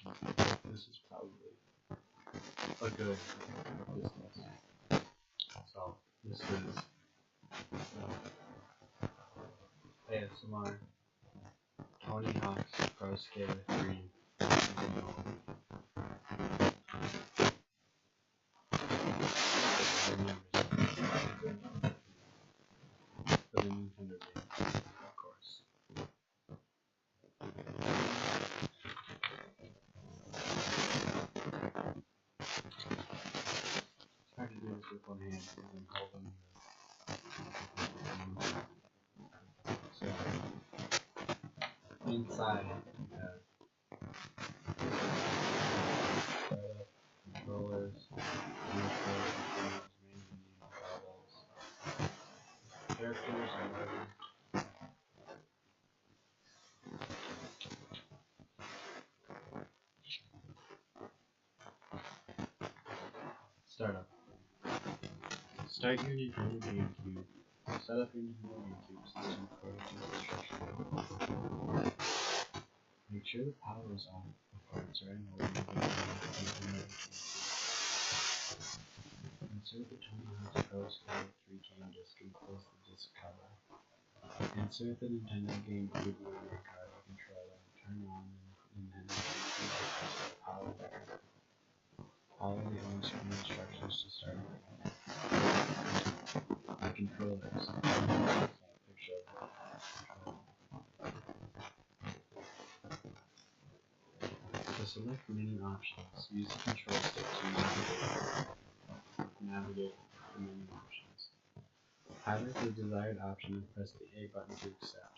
options. This is probably a good business. So this is ASMR Tony Hawk's Pro Skater 3 video. For the Nintendo game, of course. It's hard to do this with one hand because I'm holding the so inside you have controllers, characters, and whatever. Startup. Start your Nintendo GameCube. Set up your Nintendo GameCube system according to instructions. Make sure the power is on before starting over. Insert the Tony Hawk's Pro Skater 3 game disc and close the disc cover. Insert the Nintendo GameCube memory card or controller and turn on the Nintendo GameCube power button. Follow the on-screen instructions to start the controllers. To select menu options, use the control stick to navigate the menu options. Highlight the desired option and press the A button to accept.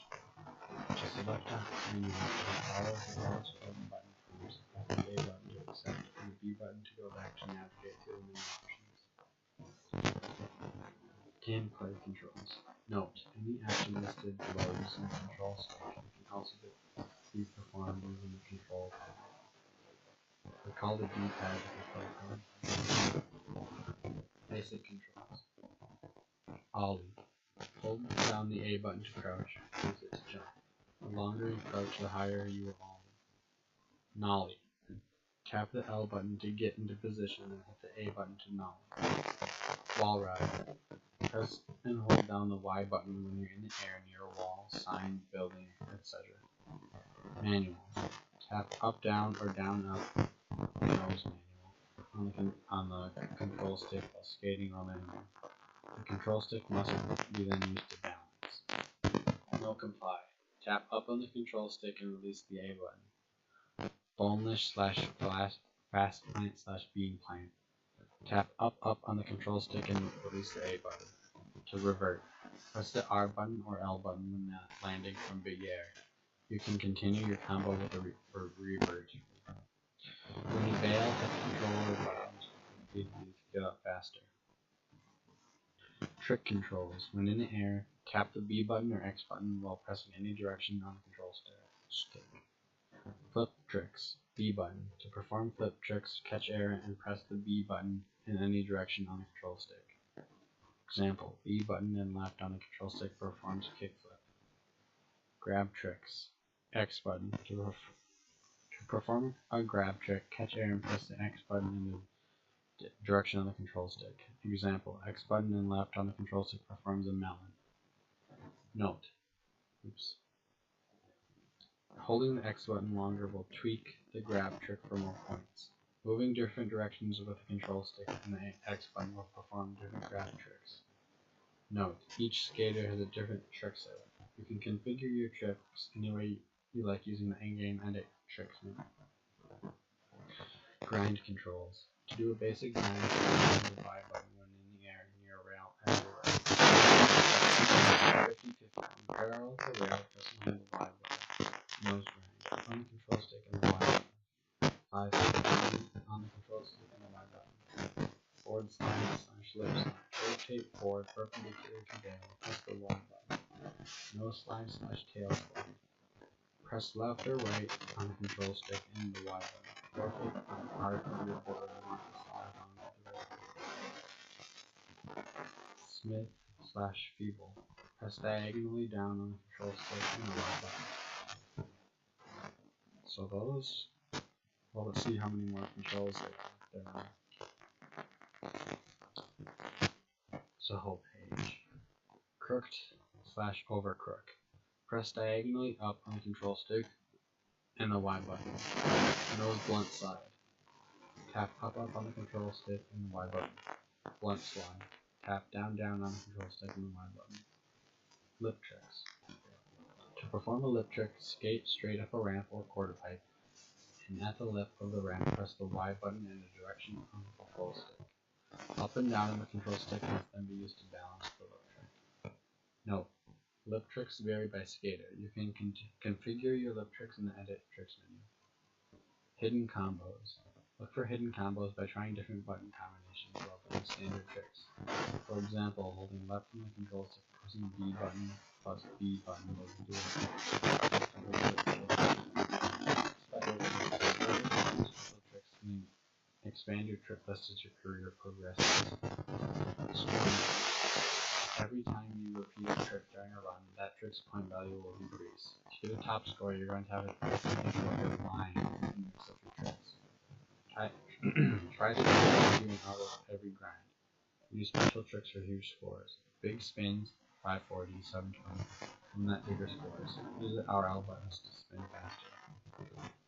To select a menu option, follow the mouse button first, press the A button to accept, and the B button to go back to navigate through the menu options. Gameplay controls. Note, any action listed below using the control stick can also be performed using the control pad. Recall the D-pad to play card. Basic controls. Ollie. Hold down the A button to crouch. Use it to jump. The longer you crouch, the higher you will ollie. Nollie. Tap the L button to get into position and hit the A button to nollie. Wall ride. Press and hold down the Y button when you're in the air near a wall, sign, building, etc. Manual. Tap up, down, or down, up. Nose manual on the control stick while skating or landing. The control stick must be then used to balance. No comply. Tap up on the control stick and release the A button. Boneless / fast plant / bean plant. Tap up on the control stick and release the A button. To revert, press the R button or L button when landing from big air. You can continue your combo with a revert. When you bail, hit the controller button to get up faster. Trick controls. When in the air, tap the B button or X button while pressing any direction on the control stick. Flip tricks. B button. To perform flip tricks, catch air and press the B button in any direction on the control stick. Example, B button and left on the control stick performs a kickflip. Grab tricks. X button. To perform a grab trick, catch air and press the X button in the direction on the control stick. Example, X button and left on the control stick performs a melon. Note. Holding the X button longer will tweak the grab trick for more points. Moving different directions with the control stick and the X button will perform different grab tricks. Note, each skater has a different trick setup. You can configure your tricks any way you like using the in-game edit tricks menu. Grind controls. To do a basic grind, press the Y button when in the air near a rail as a rail. 50-50 parallel to the rail, press and hold the Y button. Nose grind. On the control stick and the Y button. 5 seconds on the control stick and the Y button. Forward slide / lip slide. Rotate forward perpendicular to down. Press the Y button. No slide / tail slide. Press left or right on the control stick and the Y button. Rotate hard from your board and mark the slide on the right. Smith / feeble. Press diagonally down on the control stick and the Y button. So those Well, let's see how many more controls there are. It's a whole page. Crooked / overcrook. Press diagonally up on the control stick and the Y button. Nose blunt slide. Tap up on the control stick and the Y button. Blunt slide. Tap down on the control stick and the Y button. Lip tricks. To perform a lip trick, skate straight up a ramp or quarter pipe, and at the lip of the ramp, press the Y button in the direction of the control stick. Up and down on the control stick must then be used to balance the lip trick. Note: lip tricks vary by skater. You can configure your lip tricks in the Edit Tricks menu. Hidden combos. Look for hidden combos by trying different button combinations while playing standard tricks. For example, holding left on the control stick, pressing B button plus B button will do it. Special tricks can expand your trick list as your career progresses. Scoring. Every time you repeat a trick during a run, that trick's point value will increase. To get a top score, you're going to have a line in the mix of your tricks. Try to get even out of every grind. Use special tricks for huge scores. Big spins, 540, 720, and net bigger scores. Use the RL buttons to spin faster.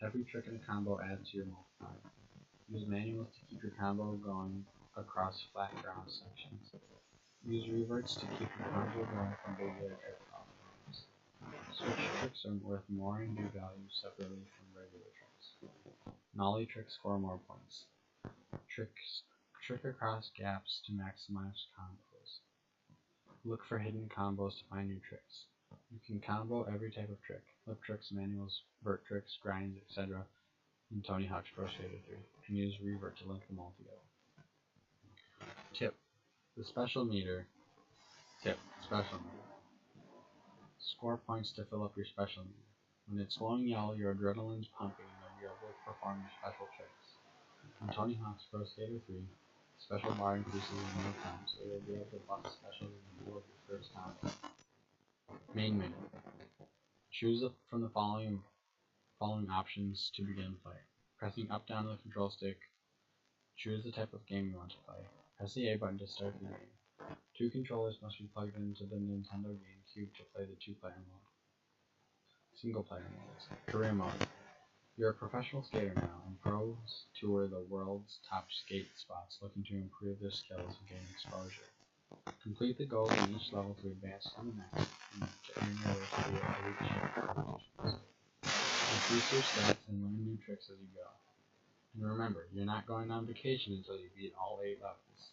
Every trick in a combo adds to your multiplier. Use manuals to keep your combo going across flat ground sections. Use reverts to keep your combo going from regular trick problems. Switch tricks are worth more and do value separately from regular tricks. Nollie tricks score more points. Trick across gaps to maximize combos. Look for hidden combos to find new tricks. You can combo every type of trick: lip tricks, manuals, vert tricks, grinds, etc. in Tony Hawk's Pro Skater 3, and use revert to link them all together. Tip: the special meter. Score points to fill up your special meter. When it's glowing yellow, your adrenaline's pumping and you'll be able to perform your special tricks. On Tony Hawk's Pro Skater 3, special bar increases in no time, so you'll be able to bust specials in the middle of your first combo. Main menu. Choose from the following options to begin play. Pressing up down on the control stick, choose the type of game you want to play. Press the A button to start the game. 2 controllers must be plugged into the Nintendo GameCube to play the 2-player mode. Single player modes. Career mode. You're a professional skater now, and pros tour the world's top skate spots looking to improve their skills and gain exposure. Complete the goals in each level to advance to the next and to earn your way to the elite competitions. Increase your stats and learn new tricks as you go. And remember, you're not going on vacation until you beat all 8 levels.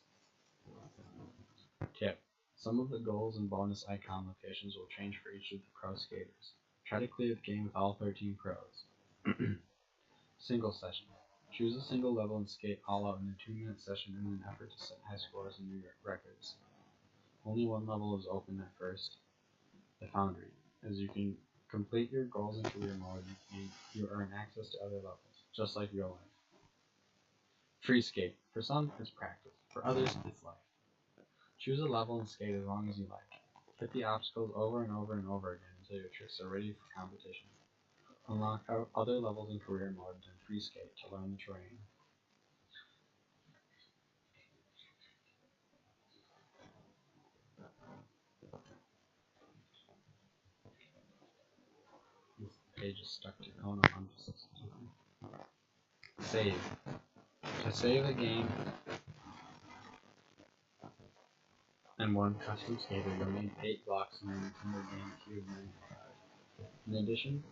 Tip: some of the goals and bonus icon locations will change for each of the pro skaters. Try to clear the game with all 13 pros. Single session. Choose a single level and skate all out in a 2-minute session in an effort to set high scores and new records. Only one level is open at first, the Foundry. As you can complete your goals in career mode, you earn access to other levels, just like real life. Free skate. For some, it's practice. For others, it's life. Choose a level and skate as long as you like. Hit the obstacles over and over and over again until your tricks are ready for competition. Unlock other levels in career mode and free skate to learn the terrain. This page is stuck to oh no, I'm just save. To save a game and one custom skater, you'll need 8 blocks in your Nintendo GameCube menu. In addition,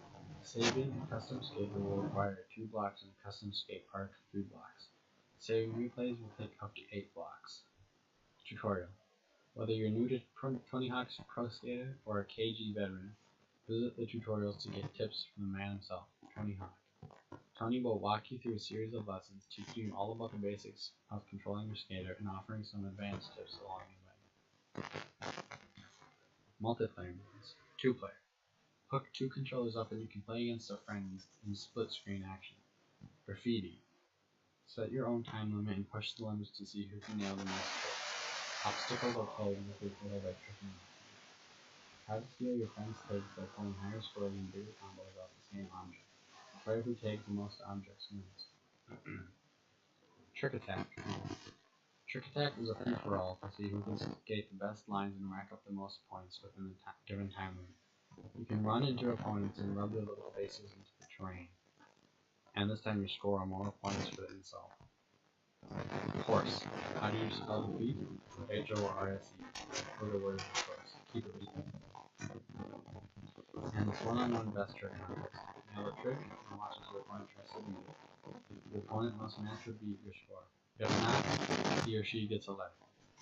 saving a custom skater will require 2 blocks and a custom skate park 3 blocks. Saving replays will take up to 8 blocks. Tutorial. Whether you're new to Tony Hawk's Pro Skater or a KG veteran, visit the tutorials to get tips from the man himself, Tony Hawk. Tony will walk you through a series of lessons, teaching you all about the basics of controlling your skater and offering some advanced tips along the way. Multiplayer modes. 2-player. Hook 2 controllers up and you can play against a friend in split screen action. Graffiti. Set your own time limit and push the limits to see who can nail the most hits. Obstacles are played with each other by tricking them. Try to steal your friend's takes by pulling higher scores and bigger combos off the same object. player who takes the most objects wins. Trick Attack. Trick Attack is a free-for-all to see who can skate the best lines and rack up the most points within the given time limit. You can run into opponents and rub their little faces into the terrain, and this time you score more points for the insult. Horse. How do you spell defeat? H-O-R-S-E. For the word of course. Keep it respectful. And this one-on-one best trick contest. Nail a trick and watch as your opponent tries to beat it. The opponent must match or beat your score. If not, he or she gets a letter.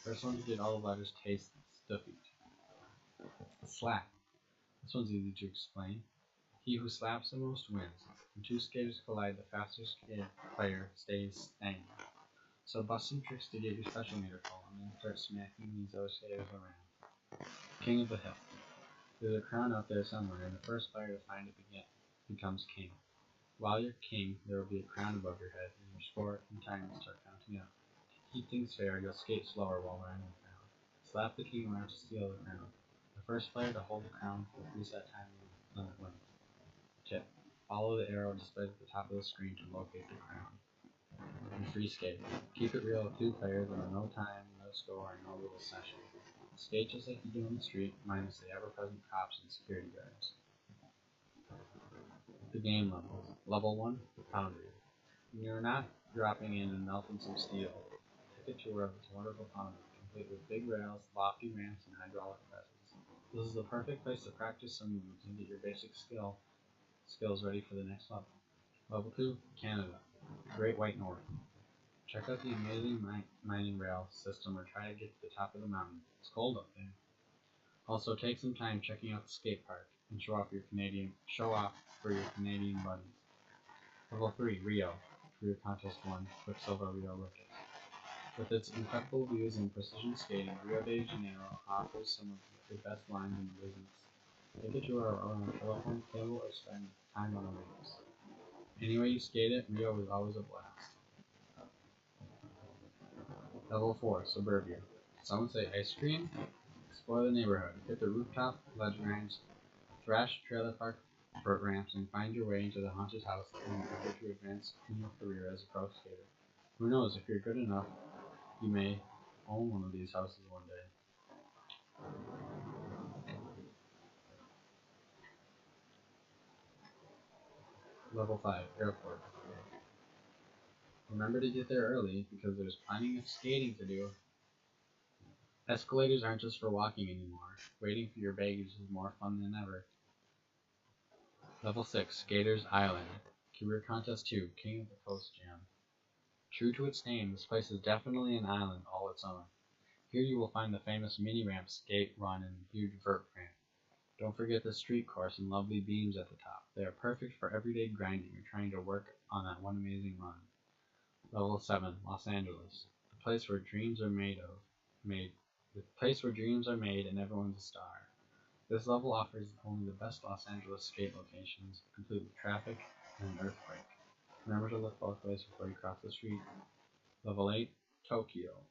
First one to get all the letters tastes defeat. Slap. This one's easy to explain. He who slaps the most wins. When two skaters collide, the fastest player stays standing. So bust some tricks to get your special meter full, and then start smacking these other skaters around. King of the Hill. There's a crown out there somewhere, and the first player to find it becomes king. While you're king, there will be a crown above your head, and your score and time will start counting up. To keep things fair, you'll skate slower while wearing the crown. Slap the king around to steal the crown. The first player to hold the crown for the preset time limit wins. Tip. Follow the arrow displayed at the top of the screen to locate the crown. And free skate. Keep it real with two players. There are no time, no score, and no little session. Skate just like you do on the street, minus the ever-present cops and security guards. The game levels. Level 1, Foundry. When you're not dropping in and melting some steel, take a tour of this wonderful foundry, complete with big rails, lofty ramps, and hydraulic presses. This is the perfect place to practice some moves and get your basic skills ready for the next level. Level 2, Canada. Great White North. Check out the amazing mining rail system or try to get to the top of the mountain. It's cold up there. Also, take some time checking out the skate park and show off for your Canadian buddies. Level 3, Rio. Career Contest 1, Quicksilver Rio Rookies. With its impeccable views and precision skating, Rio de Janeiro offers some of the best lines in the business. Take a tour around a telephone cable or spend time on the ramps. Anyway you skate it, Rio is always a blast. Level 4, Suburbia. Some would say ice cream. Explore the neighborhood. Hit the rooftop, ledge ramps, thrash trailer park, vert ramps, and find your way into the haunted house in an effort to advance in your career as a pro skater. Who knows, if you're good enough, you may own one of these houses one day. Level 5, Airport. Remember to get there early because there's plenty of skating to do. Escalators aren't just for walking anymore. Waiting for your baggage is more fun than ever. Level 6, Skaters Island. Career Contest 2, King of the Coast Jam. True to its name, this place is definitely an island all its own. Here you will find the famous mini ramp, skate, run, and huge vert ramp. Don't forget the street course and lovely beams at the top. They are perfect for everyday grinding or trying to work on that one amazing run. Level 7, Los Angeles. The place where dreams are made and everyone's a star. This level offers only the best Los Angeles skate locations, complete with traffic and an earthquake. Remember to look both ways before you cross the street. Level 8, Tokyo.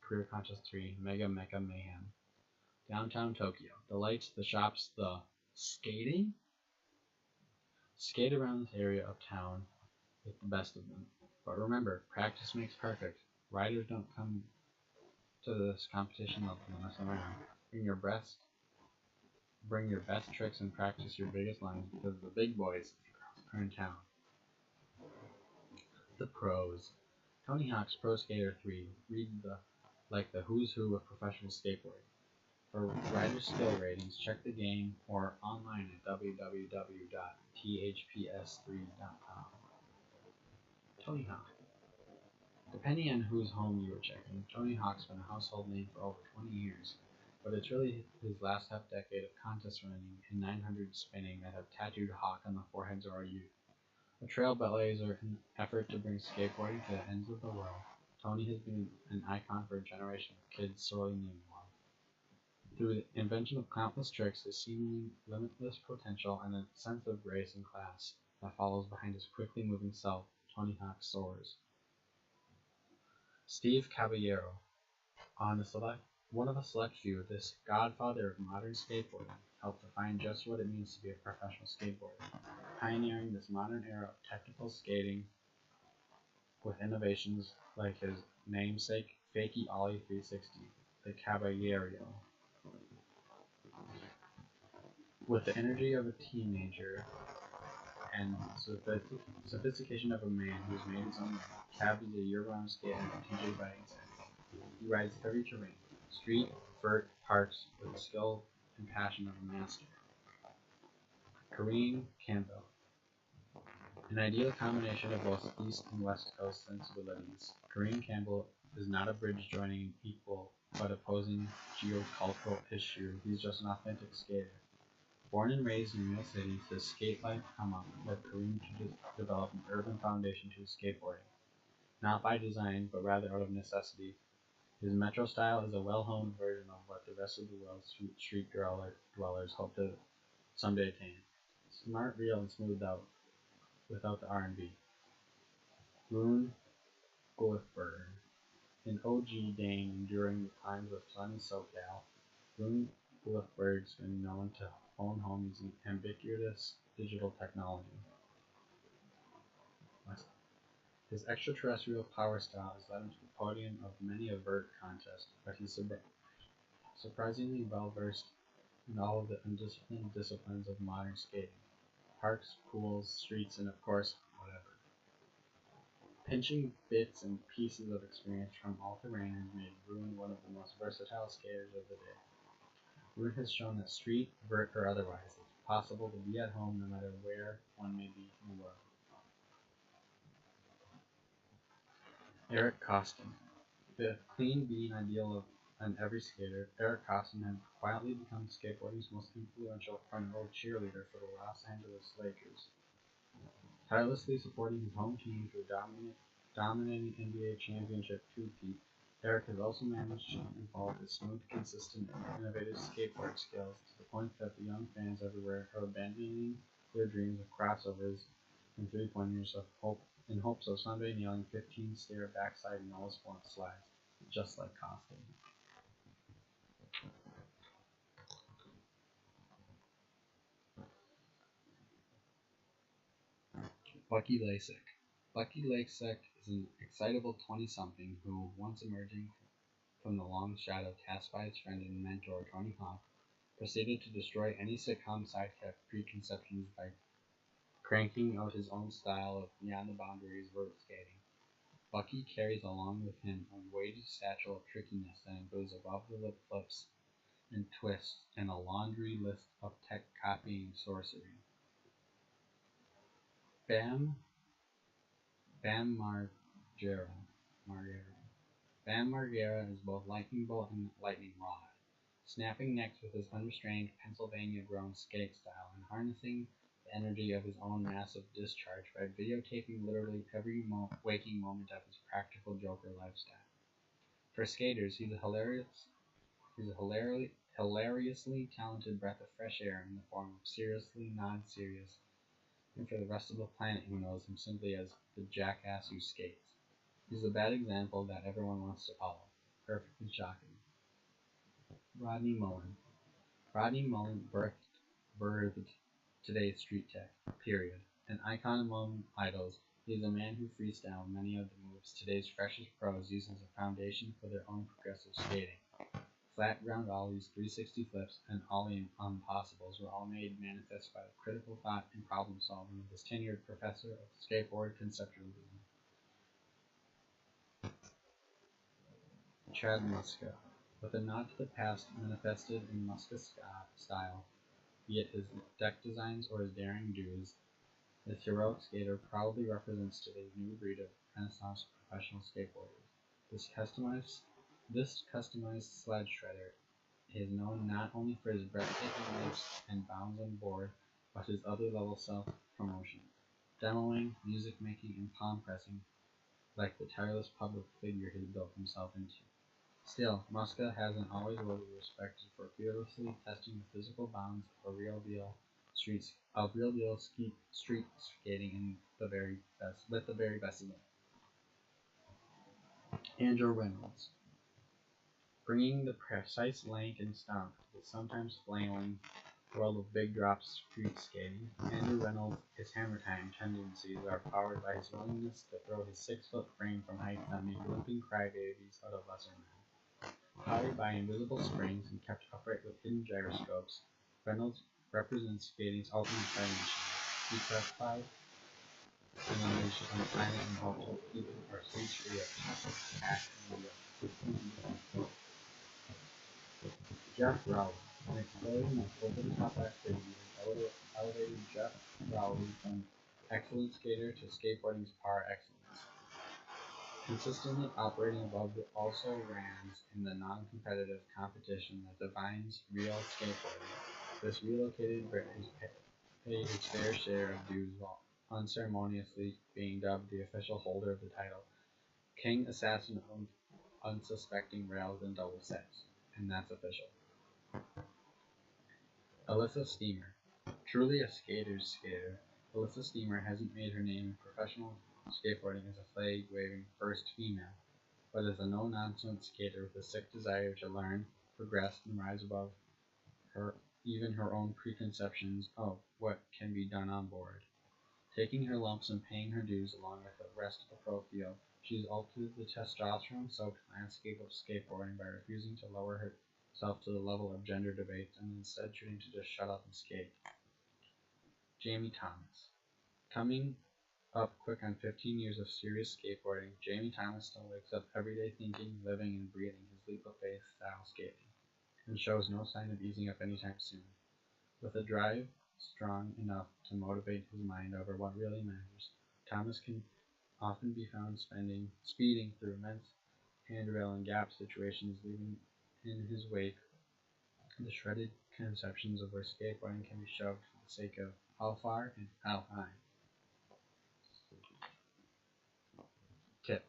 Career Contest 3, Mega Mecha Mayhem. Downtown Tokyo. The lights, the shops, the skating? Skate around this area of town with the best of them. But remember, practice makes perfect. Riders don't come to this competition level to mess around. Bring your best tricks and practice your biggest lines because the big boys are in town. The pros. Tony Hawk's Pro Skater 3. Read the who's who of professional skateboarding. For rider skill ratings, check the game or online at www.thps3.com. Tony Hawk. Depending on whose home you are checking, Tony Hawk's been a household name for over 20 years, but it's really his last half-decade of contest running and 900 spinning that have tattooed Hawk on the foreheads of our youth. A trailblazer in an effort to bring skateboarding to the ends of the world, Tony has been an icon for a generation of kids sorely needing one. Through the invention of countless tricks, his seemingly limitless potential, and a sense of grace and class that follows behind his quickly moving self, Tony Hawk soars. Steve Caballero. On the select One of a select few, this godfather of modern skateboarding helped define just what it means to be a professional skateboarder, pioneering this modern era of technical skating with innovations like his namesake Fakie Ollie 360, the Caballero. With the energy of a teenager and sophistication of a man who's made his own way, Cab is a year-round skater and TJ by example. He rides every terrain, street, vert, parks, with the skill and passion of a master. Kareem Campbell. An ideal combination of both East and West Coast sensibilities, Kareem Campbell is not a bridge joining an equal but opposing geocultural issue. He's just an authentic skater. Born and raised in New York City, his skate life come up led Kareem to develop an urban foundation to his skateboarding. Not by design, but rather out of necessity. His metro style is a well-honed version of what the rest of the world's street dwellers hope to someday attain. Smart, real, and smoothed out, without the R&B. Rune Gullifberg, an OG Dane enduring the times of sunny SoCal, Rune Gullifberg's been known to own home using ubiquitous digital technology. His extraterrestrial power style has led him to the podium of many a vert contest, but he's surprisingly well versed in all of the undisciplined disciplines of modern skating. Parks, pools, streets, and of course, whatever. Pinching bits and pieces of experience from all terrain has made Rune one of the most versatile skaters of the day. Rune has shown that street, vert, or otherwise, it's possible to be at home no matter where one may be in the world. Eric Costin. The clean being ideal of every skater, Eric Costin had quietly become skateboarding's most influential front-row cheerleader for the Los Angeles Lakers. Tirelessly supporting his home team to a dominating NBA championship two-peat, Eric has also managed to evolve his smooth, consistent, and innovative skateboard skills to the point that the young fans everywhere are abandoning their dreams of crossovers and three-pointers in hopes of someday nailing 15-stair backside nose slides, just like Costin. Bucky Lasek. Bucky Lasek is an excitable 20-something who, once emerging from the long shadow cast by his friend and mentor Tony Hawk, proceeded to destroy any sitcom sidekick preconceptions by cranking out his own style of beyond the boundaries vert skating. Bucky carries along with him a weighty satchel of trickiness that includes above-the-lip flips and twists and a laundry list of tech copying sorcery. Bam Margera. Bam Margera is both lightning bolt and lightning rod, snapping necks with his unrestrained Pennsylvania-grown skate style and harnessing the energy of his own massive discharge by videotaping literally every waking moment of his practical joker lifestyle. For skaters, he's a hilariously talented breath of fresh air in the form of seriously non-serious, and for the rest of the planet who knows him simply as the jackass who skates. He's a bad example that everyone wants to follow. Perfectly shocking. Rodney Mullen. Rodney Mullen birthed today's street tech, period. An icon among idols, he is a man who freestyled many of the moves today's freshest pros use as a foundation for their own progressive skating. Flat ground ollies, 360 flips, and ollie impossibles were all made manifest by the critical thought and problem solving of this tenured professor of skateboard conceptualism. Chad Muska. With a nod to the past manifested in Muska's style, be it his deck designs or his daring do's, this heroic skater probably represents today's new breed of Renaissance professional skateboarders. This customized sled shredder is known not only for his breathtaking leaps and bounds on board, but his other level self-promotion, demoing, music making, and palm pressing like the tireless public figure he built himself into. Still, Muska hasn't always worthy respected for fearlessly testing the physical bounds of real deal street skating with the very best of them. Andrew Reynolds. bringing the precise length and stump to the sometimes flailing world of big drop street skating. Andrew Reynolds' his hammer time tendencies are powered by his willingness to throw his 6-foot frame from heights that make limping crybabies out of lesser men. Powered by invisible springs and kept upright with hidden gyroscopes, Reynolds represents skating's ultimate fighting machine. He pressed 5 and unleashes on the island and hopes of keeping our streets free of cash and wheel. Jeff Rowley, an explosion of over-the-top activity has elevated Jeff Rowley from excellent skater to skateboarding's par excellence. Consistently operating above the also-rans in the non-competitive competition that defines real skateboarding, this relocated Brit has paid his fair share of dues while unceremoniously being dubbed the official holder of the title, King Assassin of unsuspecting rails and double sets, and that's official. Alyssa Steamer. Truly a skater's skater, Alyssa Steamer hasn't made her name in professional skateboarding as a flag-waving first female, but as a no-nonsense skater with a sick desire to learn, progress, and rise above even her own preconceptions of what can be done on board. Taking her lumps and paying her dues along with the rest of the pro field, she's altered the testosterone-soaked landscape of skateboarding by refusing to lower herself to the level of gender debates and instead choosing to just shut up and skate. Jamie Thomas. Coming up quick on 15 years of serious skateboarding, Jamie Thomas still wakes up every day thinking, living, and breathing his leap of faith style skating, and shows no sign of easing up anytime soon. With a drive strong enough to motivate his mind over what really matters, Thomas can often be found speeding through immense handrail and gap situations, leaving in his wake the shredded conceptions of where skateboarding can be shoved for the sake of how far and how high. Tip.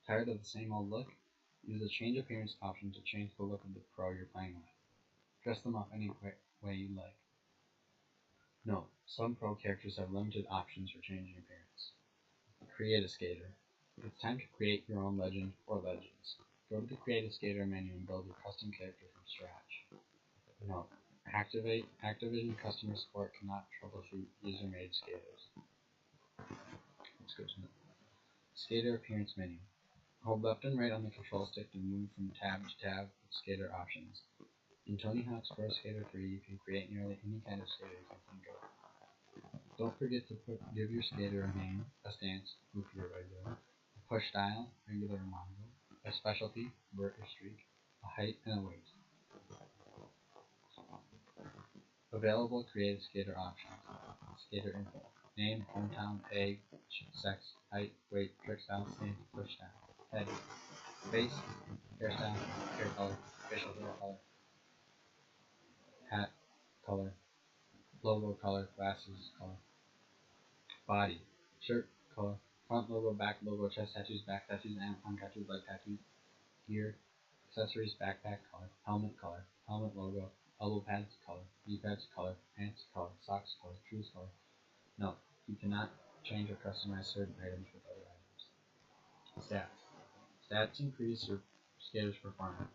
Tired of the same old look? Use the change appearance option to change the look of the pro you're playing with. Dress them up any way you like. Note, some pro characters have limited options for changing appearance. Create a skater. It's time to create your own legend or legends. Go to the Create a Skater menu and build your custom character from scratch. Note, Activision customer support cannot troubleshoot user-made skaters. Let's go to the Skater Appearance menu. Hold left and right on the control stick to move from tab to tab with skater options. In Tony Hawk's Pro Skater 3, you can create nearly any kind of skater you can think of. Don't forget to give your skater a name, a stance, goofy or regular, a push style, regular or mongo, a specialty, vert or streak, a height, and a weight. Available creative skater options. Skater info. Name, hometown, age, sex, height, weight, trick style, stance, push style. Head. Face, hairstyle, hair color, facial hair color, hat color, logo color, glasses color. Body. Shirt color, front logo, back logo, chest tattoos, back tattoos, and untattooed leg tattoos. Gear. Accessories, backpack color, helmet logo, elbow pads color, knee pads color, pants color, socks color, shoes color. No, you cannot change or customize certain items with other items. Stats. Stats increase your skater's performance.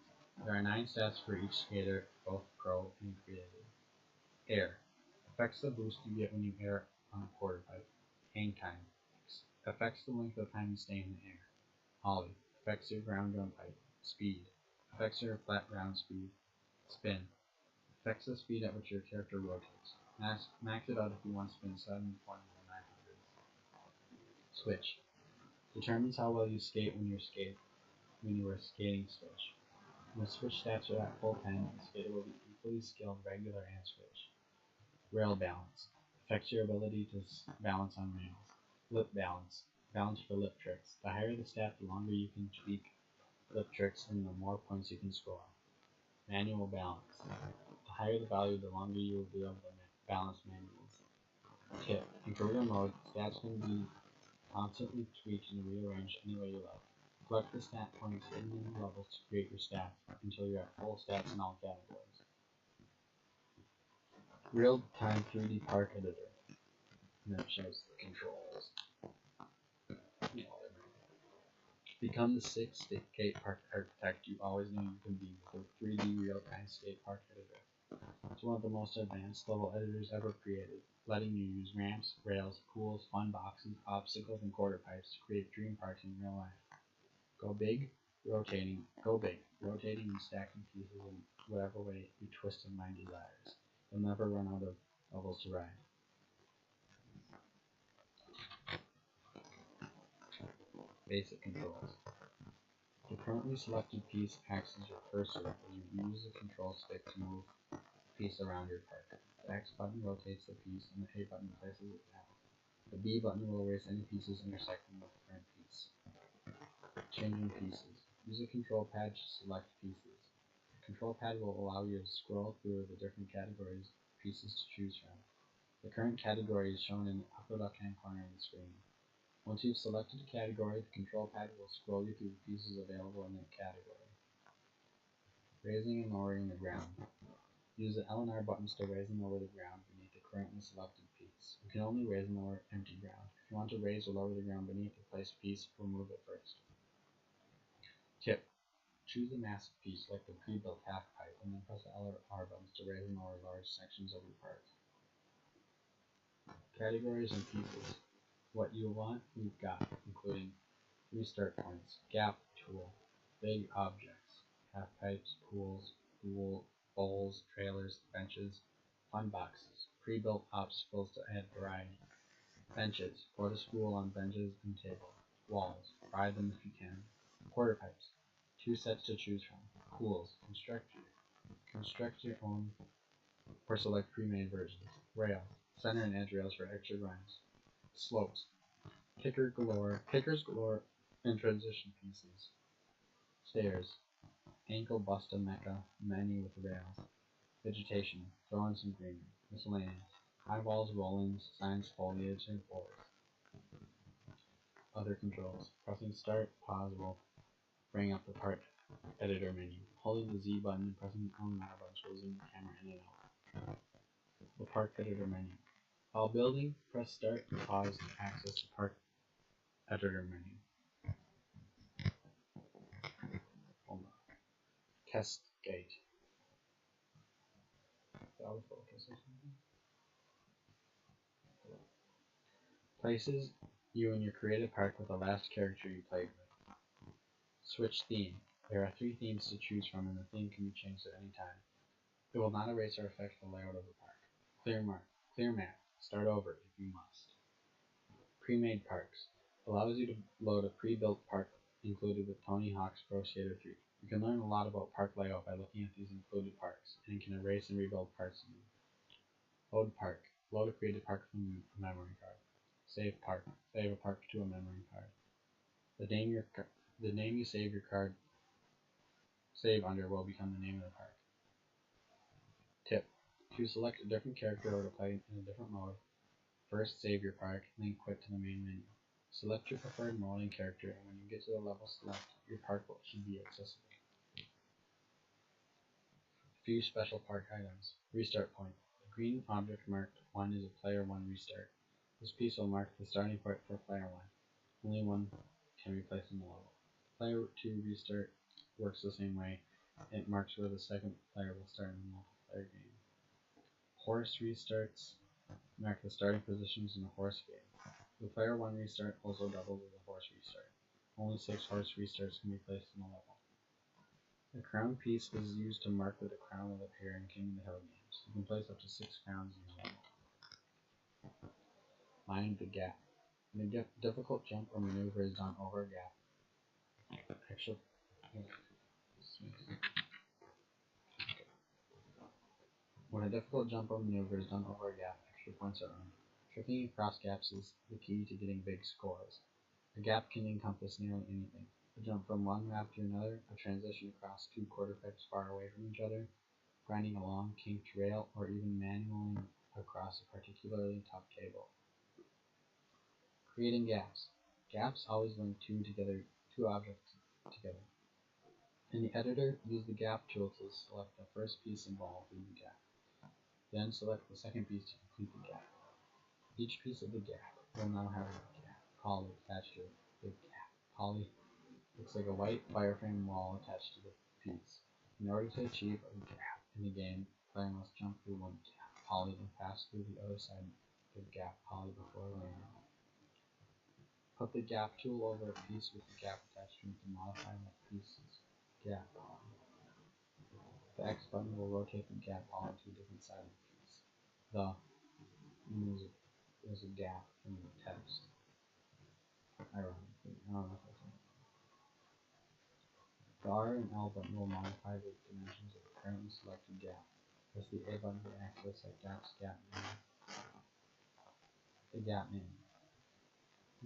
There are 9 stats for each skater, both pro and creative. Air. Affects the boost you get when you air on a quarter pipe. Hang time. Affects the length of time you stay in the air. Ollie. Affects your ground jump height. Speed. Affects your flat ground speed. Spin. Affects the speed at which your character rotates. Max it out if you want to spin 7.900. Switch. Determines how well you skate when you are skating switch. When the switch stats are at full 10, the skater will be equally skilled regular and switch. Rail balance. Affects your ability to balance on rails. Lip balance. Balance for lip tricks. The higher the stat, the longer you can tweak lip tricks and the more points you can score. Manual balance. The higher the value, the longer you will be able to balance manuals. Tip. In career mode, stats can be constantly tweaked and rearranged any way you like. Collect the stat points hidden in the levels to create your stats until you're at full stats in all categories. Real-time 3D Park Editor. And that shows the controls. To become the sixth skate park architect you always knew you could be with a 3D real-time skate park editor. It's one of the most advanced level editors ever created, letting you use ramps, rails, pools, fun boxes, obstacles, and quarter pipes to create dream parks in real life. Go big, rotating and stacking pieces in whatever way your twisted mind desires. You'll never run out of levels to ride. Basic controls. The currently selected piece acts as your cursor as you use the control stick to move the piece around your park. The X button rotates the piece and the A button places it down. The B button will erase any pieces intersecting with the current piece. Changing pieces. Use a control pad to select pieces. The control pad will allow you to scroll through the different categories of pieces to choose from. The current category is shown in the upper left-hand corner of the screen. Once you've selected a category, the control pad will scroll you through the pieces available in that category. Raising and lowering the ground. Use the L and R buttons to raise and lower the ground beneath the currently selected piece. You can only raise and lower empty ground. If you want to raise or lower the ground beneath the placed piece, remove it first. Tip. Choose a massive piece like the pre-built half pipe and then press the L or R buttons to raise and lower large sections of your park. Categories and pieces. What you want, we've got, including restart points, gap tool, big objects, half pipes, pools, bowls, trailers, benches, fun boxes, pre-built obstacles to add variety, benches, put a spool on benches and tables, walls, ride them if you can, quarter pipes, 2 sets to choose from, pools, construct your own or select pre-made versions, rails, center and edge rails for extra grinds, slopes, kickers galore, and transition pieces, stairs, ankle busta mecca, many with rails, vegetation, throw in some greenery, miscellaneous, high walls, rollings, signs, foliage, and floors. Other controls. Pressing start, pause will bring up the park editor menu. Holding the Z button and pressing the L and R button will zoom the camera in and out. The park editor menu. While building, press start and pause to access the park editor menu. Hold on. Test gate. Places you in your creative park with the last character you played with. Switch theme. There are 3 themes to choose from and the theme can be changed at any time. It will not erase or affect the layout of the park. Clear map. Start over if you must. Pre-made parks. Allows you to load a pre-built park included with Tony Hawk's Pro Skater 3. You can learn a lot about park layout by looking at these included parks, and can erase and rebuild parts of them. Load park. Load a created park from a memory card. Save park. Save a park to a memory card. The name you save your card save under will become the name of the park. Tip. To select a different character or to play in a different mode, first save your park, then quit to the main menu. Select your preferred mode and character, and when you get to the level select, your park should be accessible. Few special park items. Restart point. The green object marked 1 is a player 1 restart. This piece will mark the starting point for player 1. Only 1 can be placed in the level. Player 2 restart works the same way. It marks where the second player will start in the multiplayer game. Horse restarts mark the starting positions in the horse game. The player 1 restart also doubles as a horse restart. Only 6 horse restarts can be placed in the level. The crown piece is used to mark where the crown will appear in King of the Hill games. You can place up to 6 crowns in the level. Mind the gap. When a difficult jump or maneuver is done over a gap, extra points are earned. Tripping across gaps is the key to getting big scores. A gap can encompass nearly anything. A jump from one map to another, a transition across 2 quarter pipes far away from each other, grinding a long kinked rail, or even manually across a particularly tough cable. Creating gaps. Gaps always link two objects together. In the editor, use the gap tool to select the first piece involved in the gap. Then select the second piece to complete the gap. Each piece of the gap will now have a gap poly attached to it. The gap poly Looks like a white wireframe wall attached to the piece. In order to achieve a gap in the game, the player must jump through one gap poly and pass through the other side of the gap poly before landing. Put the gap tool over a piece with the gap attached to it to modify that piece's gap poly. The X button will rotate the gap poly to a different side of the piece. There's a gap in the text. Ironically, I don't know if that's right. The R and L button will modify the dimensions of the currently selected gap. Press the A button to access that gap's gap menu. The gap menu.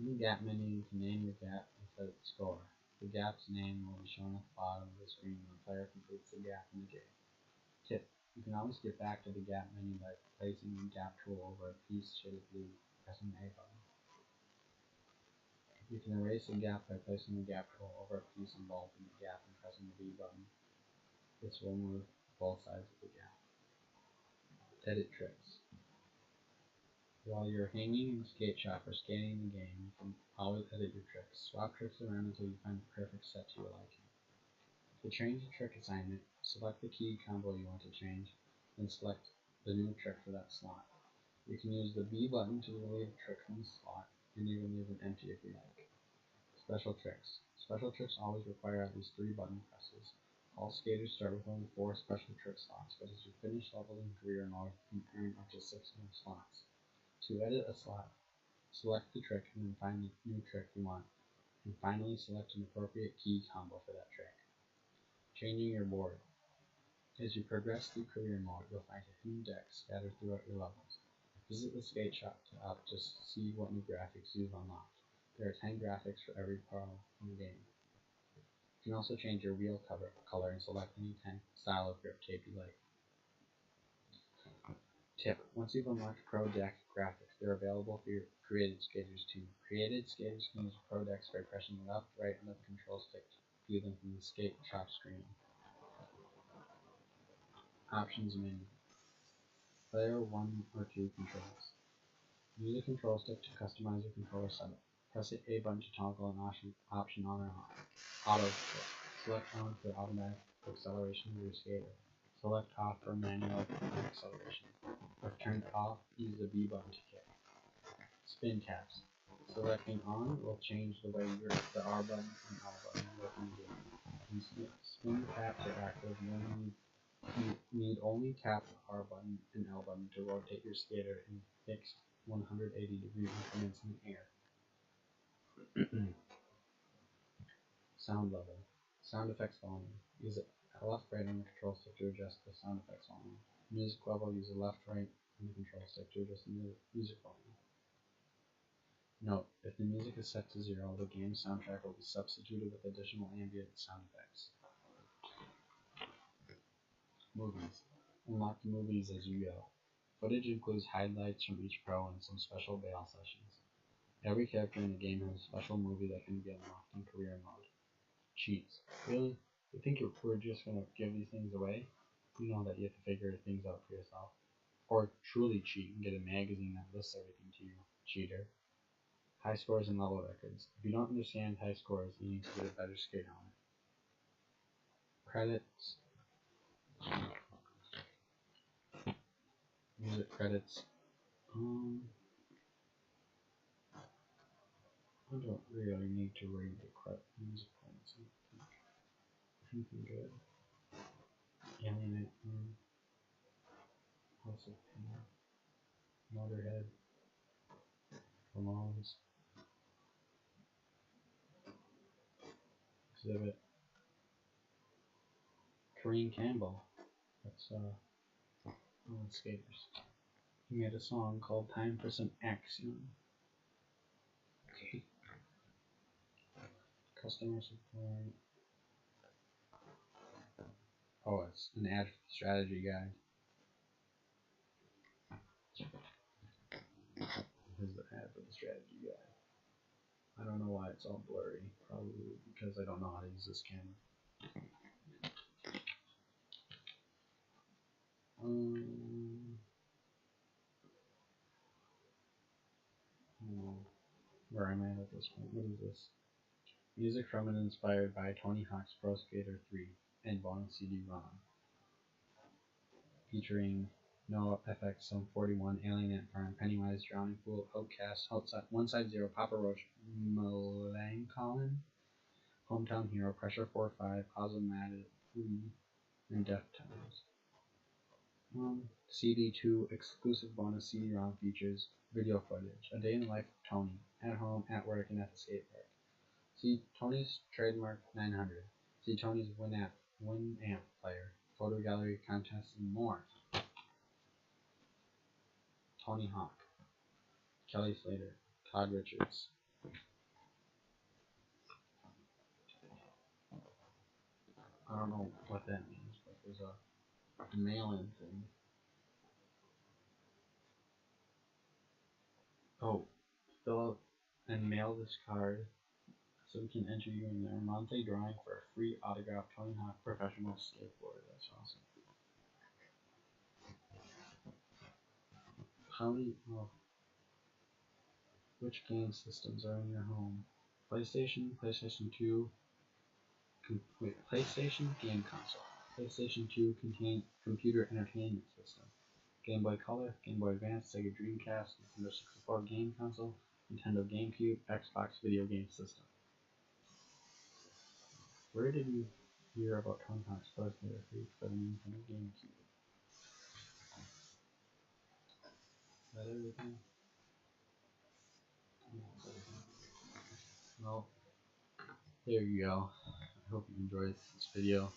In the gap menu, you can name your gap and set its score. The gap's name will be shown at the bottom of the screen when the player completes the gap in the game. Tip: you can always get back to the gap menu by placing the gap tool over a piece shaded blue, pressing the A button. You can erase a gap by placing the gap tool over a piece involved in the gap and pressing the B button. This will move both sides of the gap. Edit tricks. While you're hanging in the skate shop or skating the game, you can always edit your tricks. Swap tricks around until you find the perfect set to your liking. To change the trick assignment, select the key combo you want to change, then select the new trick for that slot. You can use the B button to relieve a trick from the slot, and even leave it empty if you like. Special tricks. Special tricks always require at least 3 button presses. All skaters start with only 4 special trick slots, but as you finish levels in career mode, you can earn up to 6 more slots. To edit a slot, select the trick and then find the new trick you want, and finally select an appropriate key combo for that trick. Changing your board. As you progress through career mode, you'll find a hidden deck scattered throughout your levels. Visit the skate shop to see what new graphics you've unlocked. There are 10 graphics for every pro in the game. You can also change your wheel color and select any style of grip tape you like. Tip: once you've unlocked Pro Deck graphics, they're available for your created skaters too. Created skaters can use Pro Decks by pressing left, right, and left control stick to view them from the skate shop screen. Options menu. Player 1 or 2 controls. Use the control stick to customize your controller setup. Press the A button to toggle an option on or off. Auto kick. Select on for automatic acceleration of your skater. Select off for manual acceleration. If turned off, use the B button to kick. Spin caps. Selecting on will change the way the R button and L button work in the game. When spin caps are active, you need only tap the R button and L button to rotate your skater in fixed 180-degree increments in the air. Sound level. Sound effects volume. Use a left right on the control stick to adjust the sound effects volume. Music level. Use a left right on the control stick to adjust the music volume. Note: if the music is set to 0, the game's soundtrack will be substituted with additional ambient sound effects. Movies. Unlock the movies as you go. Footage includes highlights from each pro and some special bail sessions. Every character in the game has a special movie that can be unlocked in career mode. Cheats. Really? You think we're just going to give these things away? You know that you have to figure things out for yourself. Or truly cheat and get a magazine that lists everything to you, cheater. High scores and level records. If you don't understand high scores, you need to get a better skate helmet. Credits. Music credits. I don't really need to read the music credits. Anything good? Alien, House of Pain, Motorhead, Ramones, Exhibit, Kareem Campbell. That's skaters. He made a song called "Time for Some Action." Okay. Customer support. Oh, it's an ad for the strategy guide. Here's the ad for the strategy guide. I don't know why it's all blurry. Probably because I don't know how to use this camera. I don't know where I'm at this point. What is this? Music from it inspired by Tony Hawk's Pro Skater 3 and bonus CD-ROM, featuring No FX Sum 41, Alien Ant Farm, Pennywise, Drowning Pool, Outcast, Outside, 150, Papa Roach, Melancholy, Hometown Hero, Pressure 4-5, Ozomatic, and Deftones. CD2 exclusive bonus CD-ROM features video footage, a day in the life of Tony, at home, at work, and at the skate park. See Tony's trademark 900. See Tony's Winamp player, photo gallery, contests, and more. Tony Hawk, Kelly Slater, Todd Richards. I don't know what that means, but there's a mail-in thing. Oh, fill out and mail this card so we can enter you in their monthly drawing for a free autographed Tony Hawk professional skateboard. That's awesome. How many? Oh, which game systems are in your home? PlayStation, PlayStation 2. PlayStation game console. PlayStation 2 computer entertainment system. Game Boy Color, Game Boy Advance, Sega Dreamcast, Nintendo 64 game console, Nintendo GameCube, Xbox video game system. Where did you hear about Tony Hawk's Pro Skater 3 for the Nintendo GameCube? Is that everything? Well, there you go. I hope you enjoyed this video.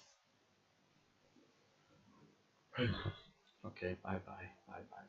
Okay, bye bye. Bye bye.